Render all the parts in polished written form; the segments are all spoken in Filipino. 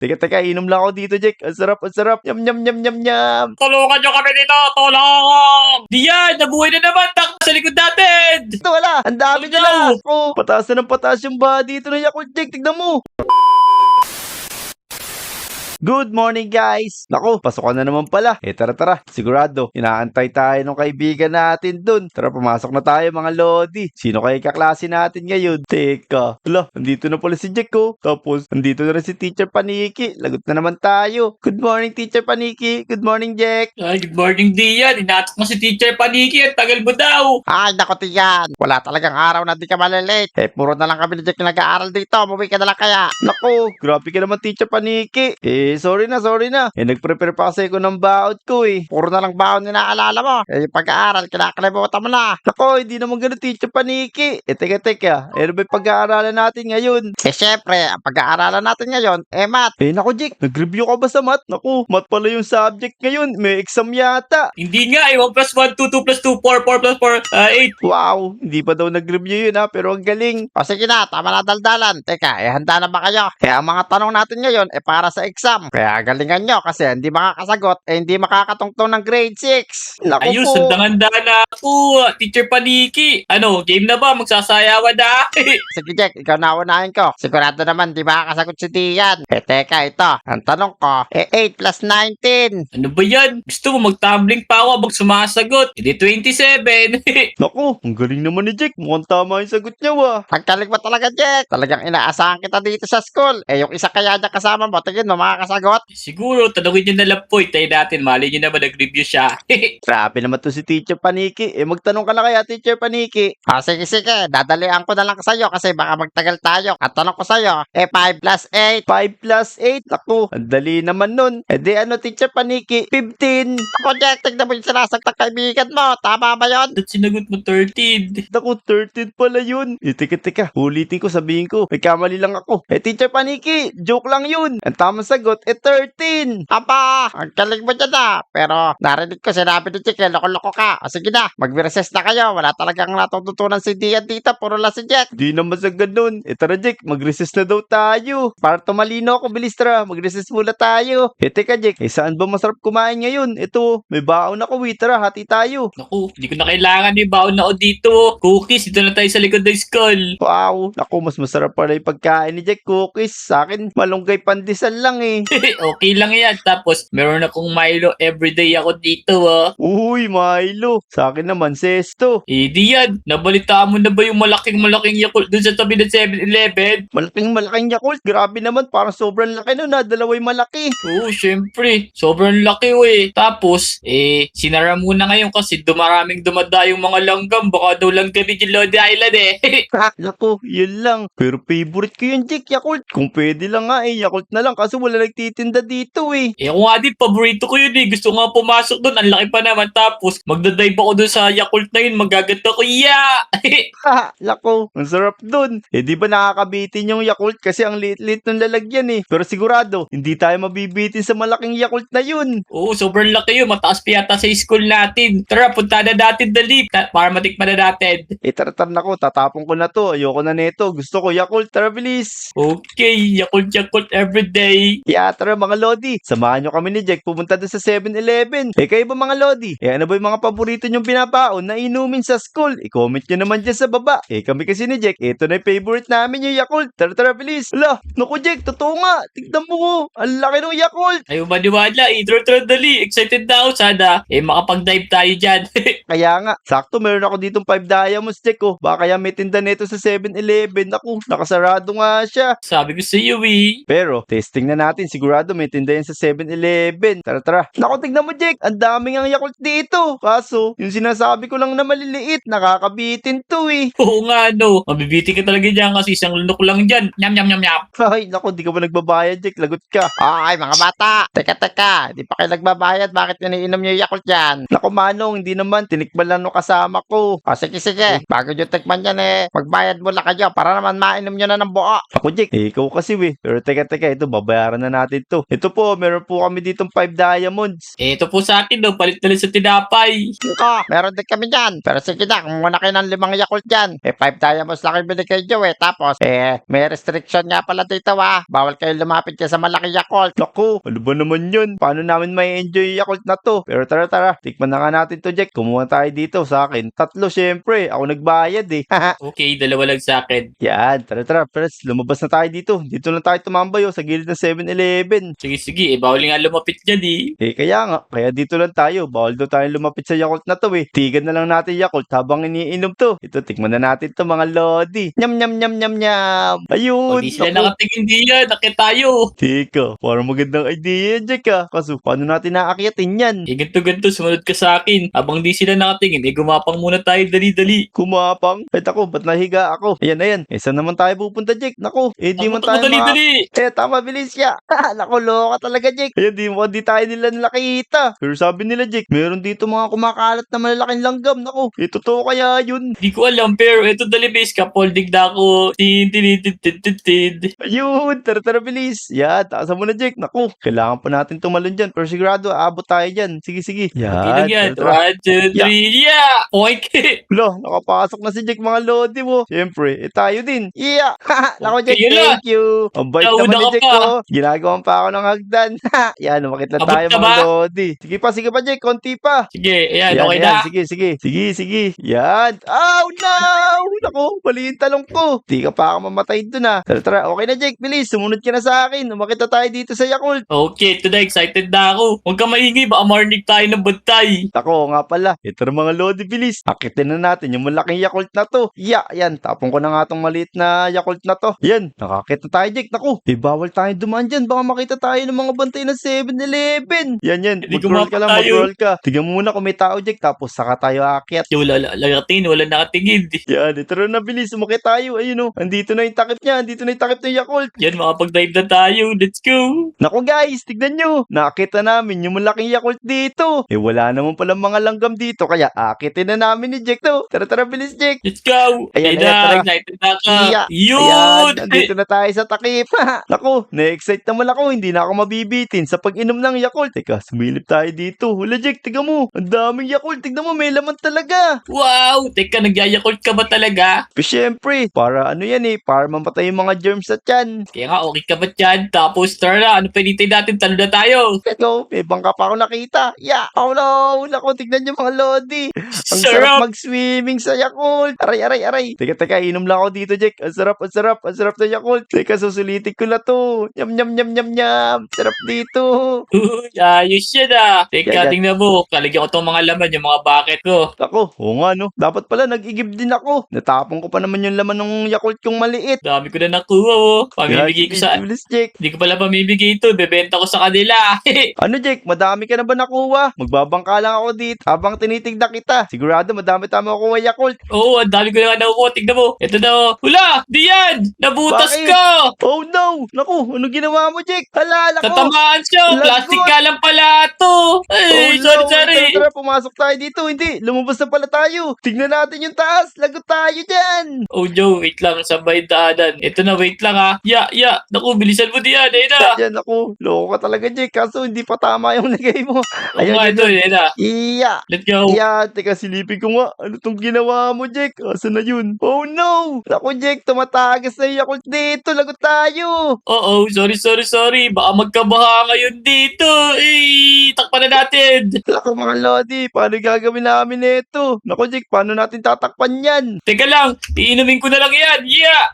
Teka, inom lang ako dito, Jack. Ang sarap, ang sarap. Yum, yum, yum, yum, yum. Tulungan nyo kami dito! Tulong! Diyan! Nabuhay na naman! Tak sa likod natin! Ito, wala. Ang dami Oh, nila. no. Oh, pataas na ng pataas yung body dito ng Yakult, Jack. Tignan mo. Good morning, guys! Naku, pasukan na naman pala. Tara. Sigurado, inaantay tayo ng kaibigan natin dun. Tara, pumasok na tayo, mga lodi. Sino kaya kaklase natin ngayon? Teka, hala, andito na pala si Jack, oh. Tapos, andito na rin si Teacher Paniki. Lagot na naman tayo. Good morning, Teacher Paniki. Good morning, Jack. Ay, good morning, Dian. Inatok mo si Teacher Paniki. Ang tagal mo daw. Ay, nako tiyan. Wala talagang araw na di ka malilate. Puro na lang kami ni Jack nag-aaral dito. Umuwi ka na lang kaya. Naku, grabe ka naman, Teacher Paniki. Sorry na. Nagprepare pa kasi ako ng baon ko, eh. Puro na lang baon inaalala mo. Yung pag-aaral, kinakalimutan mo na. Naku, hindi naman ganun, Teacher Paniki. Teka. Ano ba yung pag-aaralan natin ngayon? Syempre, ang pag-aaralan natin ngayon, math. Naku, Jack, nag-review ka ba sa math? Naku, math pala yung subject ngayon. May exam yata. Hindi nga, 1 plus 1, 2, 2 plus 2, 4, 4 plus 4, 8. Wow, hindi pa daw nag-review yun, ha, pero ang galing. O sige na, tama na daldalan. Teka, handa na ba kayo? Ang mga tanong natin ngayon, para sa exam. Kaya galingan nyo kasi hindi makakasagot, hindi makakatungtong ng grade 6. Naku Ayos, po. handa na ako. Teacher Paniki. Ano, game na ba? Magsasayawan na. Sige Jack, ikaw na unahin ko. Sigurado naman di makakasagot si Tian. Teka, ito. Ang tanong ko, 8 plus 19. Ano ba yan? Gusto mo mag-tumbling pa ako habang sumasagot. Hindi 27. Naku, ang galing naman ni Jack. Mukhang tama yung sagot niya, wa. Pagkalig mo talaga, Jack. Talagang inaasahan kita dito sa school. Yung isa kaya niya kasama mo, tingin mo makakasagot. Siguro, tanongin nyo na lang po. Tayo natin. Mali nyo naman nag-review siya. Grabe naman to si Teacher Paniki. Magtanong ka na kaya, Teacher Paniki. Sige. Dadalian ko na lang sa'yo kasi baka magtagal tayo. At tanong ko sa'yo, 5 plus 8. 5 plus 8. Naku, ang dali naman nun. Ano, Teacher Paniki? 15. Ako, Jack, tignan mo yung sinasagtang kaibigan mo. Tama ba yun? Ba't sinagot mo 13? Naku, 13 pala yun. Teka. Ulitin ko, sabihin ko. May kamali lang ako. Teacher Paniki, joke lang yun. Ang tamang sagot, 13. Aba, ang galing mo dyan ah. Pero narinig ko sinabi ni Jack, loko-loko ka. Sige na, mag-recess na kayo. Wala talagang natututunan si Dian dito. Puro lang si Jack. Di naman sa ganun. Tara, Jack, mag-recess na daw tayo. Para tumalino ako, bilis tara. Mag-recess muna tayo. Teka, Jack, saan ba masarap kumain ngayon? Ito, may baon ako, tara, hati tayo. Naku, hindi ko na kailangan. May baon na ako dito. Cookies, dito na tayo sa likod ng school. Wow, naku, mas masarap pala yung pagkain ni Jack, cookies. Sa akin, malunggay pandesal lang, eh. Okay lang yan. Tapos, meron akong Milo everyday ako dito, Uy, Milo. Sa akin naman, sesto. Diyan, nabalitaan mo na ba yung malaking Yakult dun sa tabi ng 7-Eleven? Malaking Yakult. Grabe naman, parang sobrang laki nun, ha. Dalaway malaki. Oo, syempre. Sobrang laki, Tapos, sinara muna ngayon kasi dumaraming dumadayong mga langgam. Baka daw langgamin yung Lodi Island, Naku, yun lang. Pero favorite ko yung Jack, Yakult. Kung pwede lang nga, Yakult na lang. Kaso wala nagtitinda dito, eh. Ako nga din, paborito ko yun, Gusto nga pumasok doon. Ang laki pa naman. Tapos, magdadive ako doon sa Yakult na yun. Magaganto ko, yeah! Naku, ang sarap dun. Di ba nakakabitin yung Yakult kasi ang liit-liit ng lalagyan, eh. Pero sigurado, hindi tayo mabibitin sa malaking Yakult na yun. Oo, sobrang laki yun. Mataas pa yata sa school natin. Tara, punta na natin dali. Para matikman na natin. Tara na ko, tatapon ko na to. Ayoko na neto. Gusto ko Yakult, tara bilis. Okay, Yakult everyday. Tara mga Lodi. Samahan nyo kami ni Jack pumunta doon sa 7-Eleven. Kayo ba mga Lodi? Ano ba yung mga paborito nyong binabaon na inumin sa school? I-comment nyo naman dyan sa baba. Kami kasi ni Jack, ito na yung favorite namin yung Yakult. Tara bilis. Naku Jack, totoo nga. Tignan mo ko. Ang laki ng Yakult. Ayaw maniwala, tara dali. Excited na ako sana. Makapag-dive tayo dyan. Kaya nga, sakto meron ako ditong 5 diamonds, Jack, oh. Baka kaya may tinda nito sa 7-Eleven. Naku, nakasarado nga siya. Sabi ko sa iyo, Pero, testing na natin. Sigurado may tinda yan sa 7-Eleven. Tara. Naku, tignan mo, Jack. Ang daming ang Yakult dito. Kaso, yung sinasabi ko lang na maliliit, nakakabitin to, eh. Oo nga, no. Mabibiti ka talaga dyan kasi isang lunok lang dyan. Nyam. Ay, naku, di ka ba nagbabayad, Jack? Lagot ka. Ay, mga bata. Teka. Di pa kayo nagbabayad. Bakit iniinom niyo yung Yakult yan? Naku, Manong, hindi naman. Tinikman lang no kasama ko. Sige. Bago nyo tikman yan magbayad muna kayo para naman mainom nyo na ng buo. Ako, Jack, ikaw kasi, we. Pero teka, ito, babayaran na natin to. Ito po, meron po kami ditong 5 diamonds. Ito po sa akin, no, palit na lang sa tinapay. Ko, meron din kami dyan. Pero sige na, kung muna kayo ng 5 Yakult dyan. 5 diamonds lang yung binigay nyo Tapos, may restriction nga pala dito Bawal kayo lumapit dyan sa malaki Yakult. Naku, ano ba naman yun? Paano namin may enjoy yung Yakult na to? Pero tara, tikman na nga natin to, Jack. Kumuha tayo dito sa akin. 3, syempre. Ako nagbayad eh. Okay, 2 lang sa akin. Yan, tara, Pres. Lumabas na tayo dito. Dito lang tayo tumambay sa gilid ng 7-Eleven. Sige, bawal nga lumapit dyan Kaya nga, kaya dito lang tayo. Bawal daw tayo lumapit sa Yakult na to Tigan na lang natin Yakult habang iniinom to. Ito, tikman na natin to mga lodi. Nyam. Ayun. Hindi sila naku. nakatingin diyan, nakit tayo. Teka, parang magandang idea yan, Jack Kaso, paano natin naakyatin yan? Ganto, sumunod ka sa akin. Habang di sila nakatingin, gumapang muna tayo dali-dali. Kumapang? Ako, ba't nahiga ako? Ayan. Saan naman tayo pupunta, Jack? Naku, di man tayo Dali-dali. tama, bilis siya. Naku, loka talaga, Jack. Ayan, di tayo nila nakita. Pero sabi nila, Jack, meron dito mga kumakalat na malalaking langgam. Naku, totoo kaya yun? Di ko alam, pero ito dali base ka, holding na ako. Tin. Ayun, tara, bilis. Yan, taasan mo na, Jack. Naku, kailangan pa natin tumalon dyan. Pero sigurado, aabot tayo dyan. Sige. Okay lang yan. tara. 1, 2, 3, yeah! Oink! Lo, nakapasok na si Jack mga lodi mo. Siyempre, tayo din. Yeah! Naku, Jack, Okay, yun lang. thank you. Ang bait Nauna naman ni ka Jack pa. ko. Ginagawan pa ako ng hagdan. Yan, umakit na Abot tayo ka mga ba? lodi. Sige pa, Jack. Konti pa. Sige, ayan, Yan, okay yan. na. Sige. Yan. Oh, no! Naku, mali yung talong ko. Di ka pa ako mamatay dun Tara. Okay na, Jack. Bilis, sumunod ka na sa akin. Umakit na tayo dito sa Yakult. Okay, ito na, excited na ako. Huwag ka maingay, baka marinig tayo ng bantay. Ako nga pala. Ito na mga lodi, bilis. Akitin na natin yung malaking Yakult na to. Yan. Tapong ko na nga tong maliit na Yakult na to. Yan. Nakakita tayo, Jack. Naku, bawal tayo dumaan dyan. Baka makita tayo ng mga bantay ng 7-Eleven. Yan. Hindi Mag-roll ka lang, kumapa tayo. mag-roll ka. Tignan mo muna kung may tao, Jack. Tapos saka tayo aakyat. Wala nakatingin. Yan. Ito na bilis. Umakit tayo. Ayun Andito na yung takip niya. Andito na yung takip ng Yakult. Yan, makapag-dive na tayo. Let's go. Naku guys, tignan nyo. Nakita namin yung malaking Yakult dito. Wala naman pala mga langgam dito. Kaya akitin na namin ni Jack to. Tara, bilis Jack. Let's go. Ayan, Ayan na, tara. excited na ka. Iya. Yun! Ayan, nandito na tayo sa takip. Naku, na-excite naman ako. Hindi na ako mabibitin sa pag-inom ng Yakult. Teka, sumilip tayo dito. Wala Jack, tignan mo. Ang daming Yakult. Tignan mo, may laman talaga. Wow! Teka, nagyayakult ka ba talaga? Pero syempre, para ano yan para mamatay yung mga germs sa tiyan. Kaya nga, okay ka ba dyan? Tapos, tara na, ano pinitay natin? Talo na tayo. Let's go, may bangka pa ako nakita. Yeah, oh no, naku, tignan nyo mga lodi. Ang sarap Sarap! mag-swimming sa Yakult. Aray. Teka, inom lang ako dito, Jack. Ang sarap na Yakult. Teka, susulitin ko na to. Yum. Sarap dito. Ayos yan Teka, Yan. tingnan mo. Kalagyan ko itong mga laman, yung mga bucket ko. Ako, oo nga no. Dapat pala nag-igib din ako. Natapon ko pa naman yung laman ng Yakult kong maliit. Dami ko na nakuha, Pamimigay ko sa... Bilis, Jack. Hindi ko pala pamimigay ito. Bebenta ko sa kanila. Ano, Jack? Madami ka na ba nakuha? Magbabangka lang ako dito habang tinitignan kita. Sigurado madami tama makukuha Yakult. Oo, ang dami ko na nakukuha. Tignan mo. Ito na, Hula! Diyan! Nabutas Bakit? ko! Oh no! Naku, ano ginawa mo, Jack? Hala, naku! Tatamaan siya! Lagot! Plastic ka lang pala ito! Ay, Oh, sorry! Tara, pumasok tayo dito. Hindi, lumabas na pala tayo. Tignan natin yung taas. Lagot tayo dyan. Oh, Joe, wait lang. Sabay daanan. Ito na, wait lang Ya! Naku, bilisan mo diyan. Ayun na! Yan ako. Loko ka talaga, Jack. Kaso hindi pa tama yung lagay mo. Oo nga, ito. Ayun na. Iya. Let's go. Iya, teka, silipin ko nga. Ano tong ginawa mo, Jack? Asa na yun? Oh no! Naku, Jack, tumatagas na yung Yakult dito. Lagot tayo. Oo, sorry. Baka magkabaha ngayon dito. Takpan na natin. Naku, mga lodi. Paano gagawin namin ito? Naku, Jack, paano natin tatakpan yan? Teka lang, iinumin ko na lang yan. Yeah!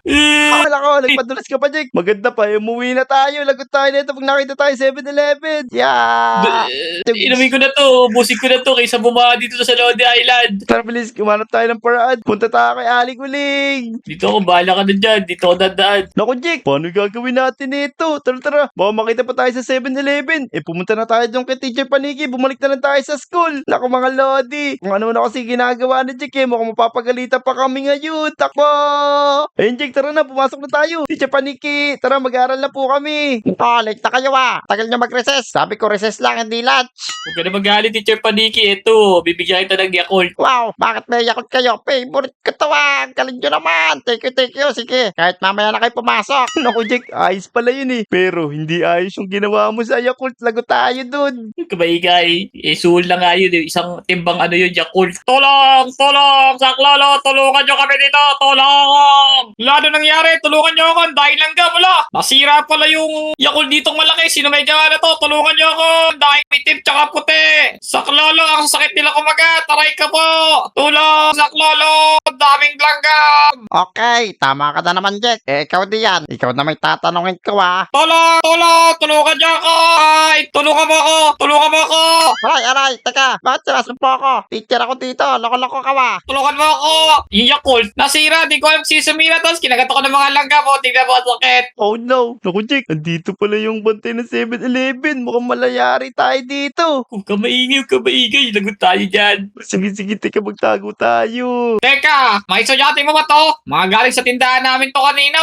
Akala ko, nagpadulas ka pa, Jake. Maganda pa, umuwi na tayo. Lagot tayo nito pag nakita tayo 7-Eleven. Yeah! Inumin ko na to. Ubusin ko na to kaysa bumaha dito sa Lodi Island. Tara, bilis, kumanap tayo ng paraan. Punta tayo kay Aling Uling. Dito ako, bahala ka na dyan. Dito ako dadaan. Naku, Jake, paano gagawin natin ito? Tara. Baka makita pa tayo sa 7-Eleven. Pumunta na tayo doon kay Teacher Paniki. Bumalik na lang tayo sa school. Naku, mga lodi. Kung ano na kasi ginagawa ni Jake, mukhang mapapagalitan pa kami ngayon. Takbo! Ayun, Jake, tara na. Pumasok na tayo. Teacher Paniki, tara, mag-aaral na po kami. Late na kayo Tagal nyo mag-recess. Sabi ko recess lang, hindi lunch. Huwag ka na magalit, Teacher Paniki. Ito, bibigyan kita ng Yakult. Wow, bakit may Yakult kayo? Favorite ko to Galing nyo naman. Thank you. Sige, kahit mamaya na kayo pumasok. Naku, Jake, ayos pala yun. Pero Pero hindi ayos yung ginawa mo sa Yakult. Lago tayo dun. Kabaigay, suhol na nga yun. Isang timbang ano yun, Yakult. Tulong! Tulong! Saklolo! Tulungan nyo kami dito! Tulong! Lalo nangyari, tulungan nyo ako. Dahil langgam, wala. Nasira pala yung Yakult ditong malaki. Sino may gawa na to? Tulungan nyo ako. Dahil itim tsaka puti. Saklolo, ang sakit nila kumagat. Taray ka po. Tulong! Saklolo! Daming langgam! Okay, tama ka na naman, Jack. Ikaw diyan. Ikaw na may tatanungin ko, Tulong! Tulong! Tulungan niyo ako! Ay! Tulungan mo ako! Tulungan mo ako! Aray, teka. Bakit sinasumpo ako? Teacher ako dito. Loko-loko ka, Tulungan mo ako! Yung Yakult, nasira. Di ko alam si sumira. Tapos kinagat ako ng mga langgam mo. Tingnan mo ang sakit. Oh no. Naku, Jake. Andito pala yung bantay ng 7-Eleven. Mukhang malayari tayo dito. Huwag ka maingay, huwag ka maingay. Lagot tayo dyan. Sige, teka, magtago tayo. Teka! May estudyante mo ba to? Mga galing sa tindahan namin to kanina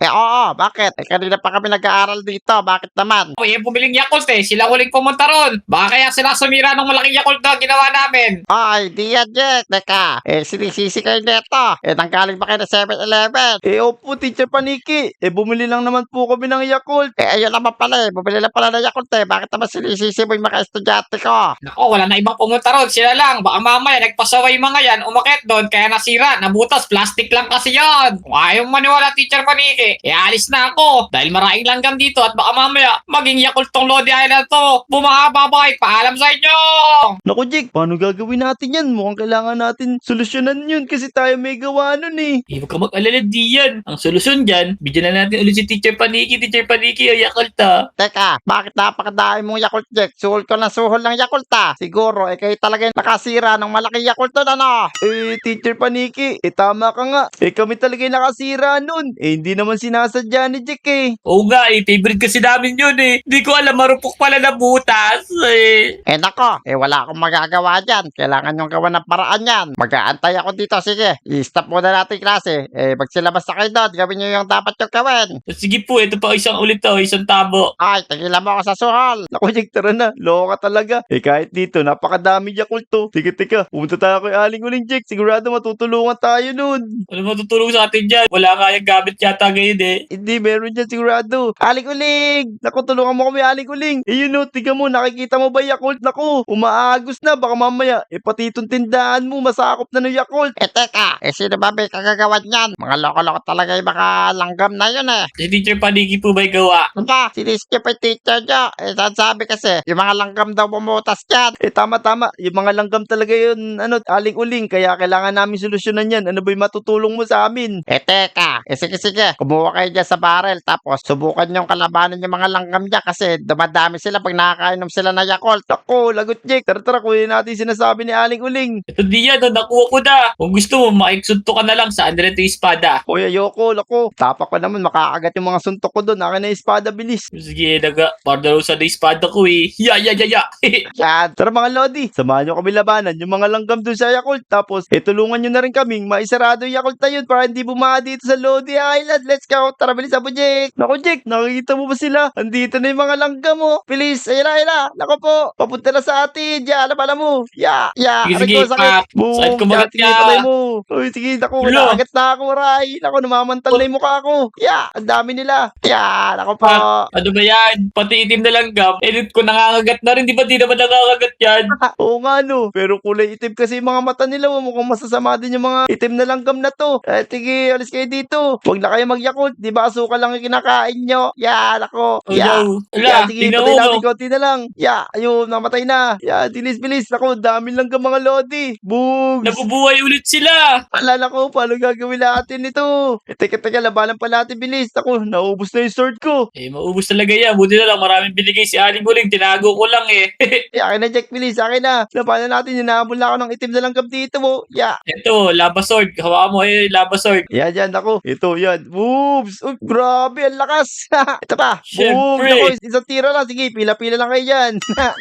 Oo, bakit? Kanina pa kami nag-aaral dito. Bakit naman? yung pumiling Yakult Sila huling pumunta ron. Baka kaya sila sumira ng malaking Yakult na ginawa namin. Ay, di yan, Jack. Teka, sinisisi kayo neto. Nanggaling ba kayo na 7-Eleven? Opo, Teacher Paniki. Bumili lang naman po kami ng Yakult. Ayun naman pala bumili lang pala ng Yakult Bakit naman sinisisi mo yung mga estudyante ko? Nako, wala na ibang pumunta ron. Sila lang. Baka mamaya nagpasaway mga yan. Umakit doon. Kaya nasira. Nabutas. Plastic lang kasi yan. Kung ayaw maniwala, Teacher Paniki, alis na ako. Dahil maraming langgam dito at baka mamaya maging Yakult tong Lodi Island to. Bumababay. Paalam sa inyo. Naku, Jake, paano gagawin natin yan? Mukhang kailangan natin solusyonan yun kasi tayo may gawa nun eh. Huwag ka mag-alala diyan. Ang solusyon dyan, bigyan na natin ulit si Teacher Paniki. Teacher Paniki, o Yakult Teka, bakit napakadami mong Yakult, Jack? Suhol ko ng suhol ng Yakult Siguro, kayo talaga yung nakasira ng malaking Yakult doon, ano? Teacher Paniki, tama ka nga. Kami talaga yung nakasira nun. Hindi naman sinasadya ni Jake eh. Oo nga favorite kasi namin yun Di ko alam, marupok pala na butas Nako, wala akong magagawa dyan. Kailangan yung gawa ng paraan yan. Mag-aantay ako dito, sige. I-stop muna natin yung klase. Magsilabas na kayo doon. Gawin nyo yung dapat yung gawin. Sige po, ito pa isang ulit isang tabo. Ay, tigilan mo ako sa suhol. Naku, Jake, tara na. Loko ka talaga. Kahit dito, napakadami Yakult to. Teka. Pumunta tayo kay Aling Uling, Jake. Sigurado matutulungan tayo nun. Ano matutulong sa atin dyan? Wala nga yung gamit yata ngayon Hindi, meron dyan sigurado. Aling Uling! Naku, tulungan mo kami, Aling Uling. Yun no, tiga mo, nakikita mo ba Yakult? Naku, umaagos na. Baka mamaya, pati itong tindahan mo, masakop na ng Yakult. Teka, sino ba may kagagawan yan? Mga loko-loko talaga yung mga langgam na yun Si Teacher Paniki po ba'y gawa? Aba, sinisip yung teacher nyo. Sabi kasi, yung mga langgam daw bumutas dyan. Tama. Yung mga langgam talaga yun, Aling Uling. Kaya kailangan namin solusyonan yan. Ano ba yung matutulong mo sa amin? Teka, sige. Kumuha kayo dyan sa barrel. Tapos, subukan yung kalabanan yung mga langgam dyan kasi dumadami sila pag nakakainom sila na Yakult. Ako, lagot Jake. Tara, kunin natin sinasabi ni Aling Uling. Ito diyan, nakuha ko na. Kung gusto mo, maiksunto ka na lang sa Andre to espada. Kuya Yoko, lako. Tapak pa naman, makakagat yung mga suntok ko doon. Akin na yung espada, bilis. Sige, para daw sa espada ko Ya. Yan. Tara mga Lodi, samahan nyo kami labanan yung mga langgam doon sa Yakult. Tapos, tulungan nyo na rin kaming maisarado yung Yakult na yun para hindi bumaha dito sa Lodi Island. Let's go. Tara, bilis ako, Jake. Naku, Jake, nakikita mo ba sila? Andito na yung mga langgam mo. Bilis, ayun na. Naku po, papunta na sa atin. Alam mo. Sige, sakit. Pak. Saan kumagat sige, ka? patay mo. Uy, sige, naku, Ulo. nakagat na ako, Ray. Naku, namamantal na yung mukha ko. Ang dami nila. Naku po. Ano ba yan? Pati itim na langgam. Edit ko nangangagat na rin. Di ba di naman nangangagat yan? Oo nga no, pero kulay itim kasi yung mga mata nila. Mukhang masasama din yung mga itim na langgam na to. Sige, alis kayo dito. Huwag na kayo mag-Yakult. Di ba asukal lang yung kinakain nyo? Ako. No. Sige, tingnan patay mo. natin konti na lang. Ayun, namatay na. Bilis. Ako, dami langgam mga Lodi. Bugs. Nabubuhay ulit sila. Alala ko, paano gagawin natin ito? Teka, labanan pa natin, bilis. Ako, naubos na yung sword ko. Maubos talaga yan. Buti na lang maraming binigay si Aling Uling. Tinago ko lang Akin na, Jack, bilis. Akin na. Labanan natin. Hinahabol na ako ng itim na langgam dito mo. Ito, lava sword. Hawakan mo lava sword. Yan, ako. Ito, yan. Boobs! Uy, grabe, ang lakas. Ito pa. Boobs! Syempre. Ako, isang tira lang. Sige, pila-pila lang kayo dyan.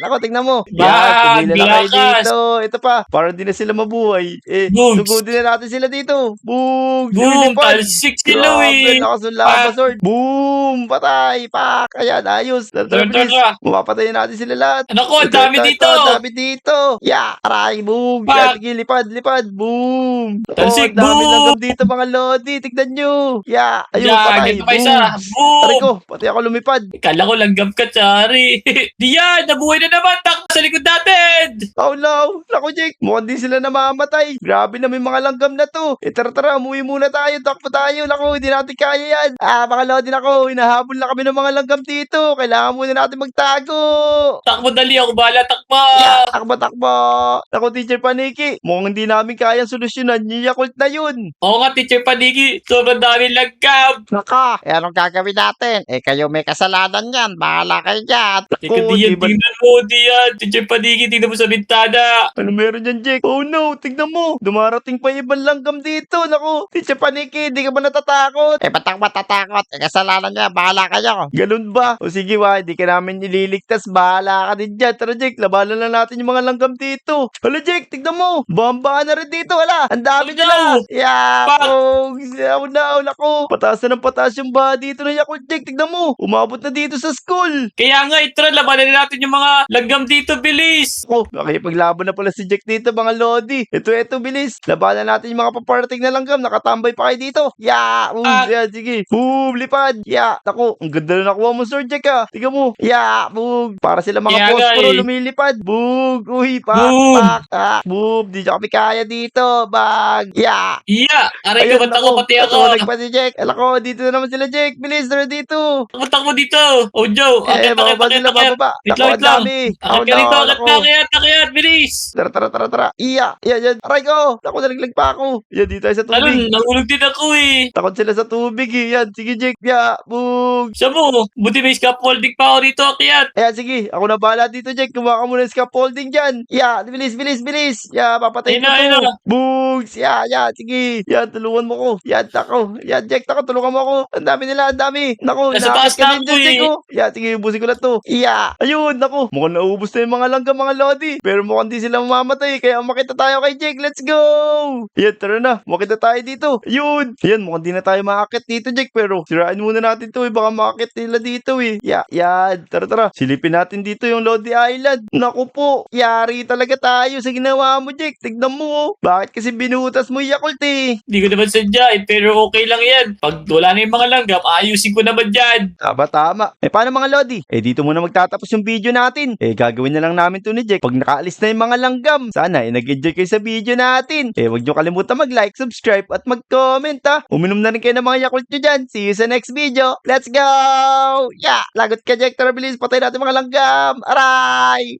Ako, tingnan mo. Bakit Yan, tumila na kayo gilakas. dito. Ito pa, para di na sila mabuhay. Boogs. Sugodin na natin sila dito. Boom! Boom! Talsik si Grabe, Louie. lakas ng lava sword. Boom! Patay! Pak! Ayan, ayos. Tara, Tara, bilis. tara. Mapapatayin natin sila lahat. Naku, ang Ito, dami ito, dito. Ang dami dito. Yeah! Aray! Boom! Pak! Yan, sige, lipad, lipad. Boom! Talsik, ang dami boom! langgam dito, mga lodi. Tignan nyo. Yeah! Ayun, Yan, patay. ganito pa isa. Boom! Aray Boom! ko, pati ako lumipad. Kala ko langgam ka, Chari. Diyan, nabuhay na naman. Takbo sa likod natin. Oh no! Naku, Jake! Mukhang di sila namamatay. Grabe na may mga langgam na to. Tara, umuwi muna tayo. Takbo tayo. Naku, hindi natin kaya yan. Mga lodi, naku. Hinahabol na kami ng mga langgam dito. Kailangan muna natin magtago. Takbo dali, ako bahala, takbo. Yeah, takbo. Naku, Teacher Paniki. Mukhang hindi namin kayang solusyonan yung Yakult na yun. Oo nga, Teacher Panigi. Sobrang dami langgam. Naka, anong gagawin natin? Kayo may kasalanan yan. Bahala kayo dyan. Teka, diyan, tingnan mo, diyan. Teacher Panigi, tingnan mo sa bintana. Ano meron dyan, Jake? Oh no, tignan mo. Dumarating pa yung ibang langgam dito. Naku, Teacher Paniki, di ka ba natatakot? Ba't ako matatakot? Kasalanan niya. Bahala kayo. Ganun ba? O sige, hindi ka namin nililigtas. Bahala ka din dyan. Tara, Jake, labanan na natin yung mga langgam dito. Hala, Jake, tignan mo. Bamba na rin dito. Wala, ang dami Oh, nila. no. Yeah, Pak! nako. Pataas na ng pataas yung baha dito ng Yakult, Jake. Tignan mo. Umabot na dito sa school. Kaya nga, ito na, labanan na natin yung mga langgam dito, bilis. Oh, nakipaglaban na pala si Jack dito, mga lodi. Ito, bilis. Labanan natin yung mga paparating na langgam. Nakatambay pa kayo dito. Yeah, yeah, sige. Boom, lipad. Yeah, naku, ang ganda na nakuha mo, Sir Jack, ah. Tingnan mo. Yeah, boom. Para sila mga Kaya nga, posporo, eh. lumilipad. Boom. Uy, Boom. Boom. Di nyo kami kaya dito. Bag. Yeah. Iya, aray ko, ba't ako, pati ako. Natulog pa si Jack. Alako, dito na naman sila, Jack. Bilis, tara dito. Takbo dito. Oh, Joe. Akit, Bababa sila, bababa. Wait Naku, lang, ang dami. Akit ka dito, akit, bilis. Tara. Iya, yan. Aray ko. Naku, nalaglag pa ako. Yan, dito tayo sa Ano, tubig. nahulog din ako eh. Takot sila sa tubig eh. Yan, sige Jake. Yeah, boom. Siya mo, buti may scaffolding pa ako dito, akyat. Ayan, sige. Ako na bahala dito, Jake. Kumaka muna ng scaffolding dyan. Yeah, bilis. Yeah, papatay ko Ayun na. to. Boogs. Yeah, sige. Yan, tulungan mo ko. Yan, tako. Yan, Jake, tako. Tulungan mo ako. Ang dami nila, ang dami. Naku, Nasa taas ka na din ako dyan, eh. Jake. Oh. Yeah, sige, ubusin ko na to. Yeah. Ayun, naku. Mukhang naubos na yung mga langgam, mga lodi. Pero mukhang di sila mamamatay. Kaya makita tayo kay Jake. Let's go. Yan, tara na. Makita tayo dito. Ayun. Yan, mukhang di na tayo makakit dito, Jake. Pero sirain muna natin to. Baka makakit nila dito eh. Yan. Tara. Silipin natin dito yung Lodi Island. Naku po. Yari talaga tayo sa ginawa mo, Jake. Tignan mo oh. Bakit kasi binutas mo yung Yakult eh? Hindi ko naman sadya eh, pero okay lang yan. Pag wala na yung mga langgam, ayusin ko naman dyan. Tama. Paano mga Lodi? Dito muna magtatapos yung video natin. Gagawin na lang namin to ni Jake pag nakaalis na yung mga langgam. Sana nag-enjoy kayo sa video natin. Huwag nyo kalimutan mag-like, subscribe, at mag-comment ha. Uminom na rin kayo ng mga Yakult nyo dyan. See you sa next video. Let's go! Yeah! Lagot ka, Jake. Tara bilis. Patay natin mga langgam. Aray!